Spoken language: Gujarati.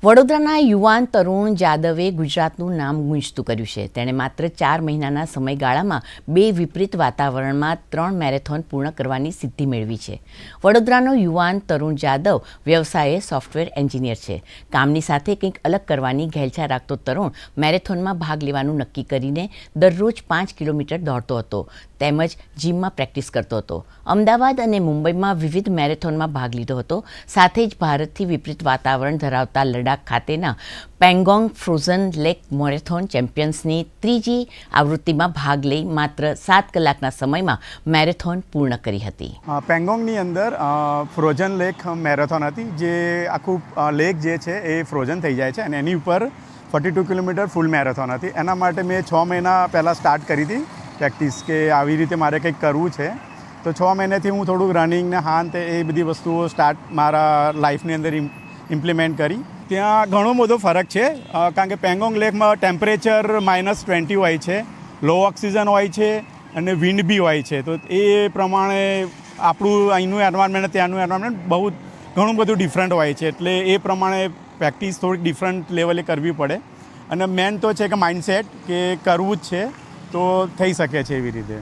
વડોદરાના યુવાન તરુણ જાદવે ગુજરાતનું નામ ગુંજતું કર્યું છે. તેણે માત્ર 4 મહિનાના સમયગાળામાં 2 વિપરીત વાતાવરણમાં 3 મેરેથોન પૂર્ણ કરવાની સિદ્ધિ મેળવી છે. વડોદરાનો યુવાન તરુણ જાદવ વ્યવસાયે સોફ્ટવેર એન્જિનિયર છે. કામની સાથે કંઈક અલગ કરવાની ઘેલછા રાખતો તરુણ મેરેથોનમાં ભાગ લેવાનું નક્કી કરીને દરરોજ 5 કિલોમીટર દોડતો હતો તેમજ જીમમાં પ્રેક્ટિસ કરતો હતો. અમદાવાદ અને મુંબઈમાં વિવિધ મેરેથોનમાં ભાગ લીધો હતો. સાથે જ ભારતથી વિપરીત વાતાવરણ ધરાવતા લડાખ ખાતેના પેંગોંગ ફ્રોઝન લેક મેરેથોન ચેમ્પિયન્સની 3જી આવૃત્તિમાં ભાગ લઈ માત્ર 7 કલાકના સમયમાં મેરેથોન પૂર્ણ કરી હતી. પેંગોંગની અંદર ફ્રોઝન લેક મેરેથોન હતી, જે આખું લેક જે છે એ ફ્રોઝન થઈ જાય છે અને એની ઉપર 42 કિલોમીટર ફૂલ મેરેથોન હતી. એના માટે મેં 6 મહિના પહેલાં સ્ટાર્ટ કરી હતી પ્રેક્ટિસ, કે આવી રીતે મારે કંઈક કરવું છે. તો 6 મહિનાથી હું થોડુંક રનિંગ ને હાન તે એ બધી વસ્તુઓ મારા લાઈફની અંદર ઇમ્પ્લિમેન્ટ કરી. ત્યાં ઘણો બધો ફરક છે, કારણ કે પેંગોંગ લેકમાં ટેમ્પરેચર -20 હોય છે, લો ઓક્સિજન હોય છે અને વિન્ડ બી હોય છે. તો એ પ્રમાણે આપણું અહીંનું એન્વાયરમેન્ટ ત્યાંનું એન્વાયરમેન્ટ ઘણું બધું ડિફરન્ટ હોય છે. એટલે એ પ્રમાણે પ્રેક્ટિસ થોડીક ડિફરન્ટ લેવલે કરવી પડે. અને મેન તો છે કે માઇન્ડસેટ, કે કરવું જ છે તો થઈ શકે છે એવી રીતે.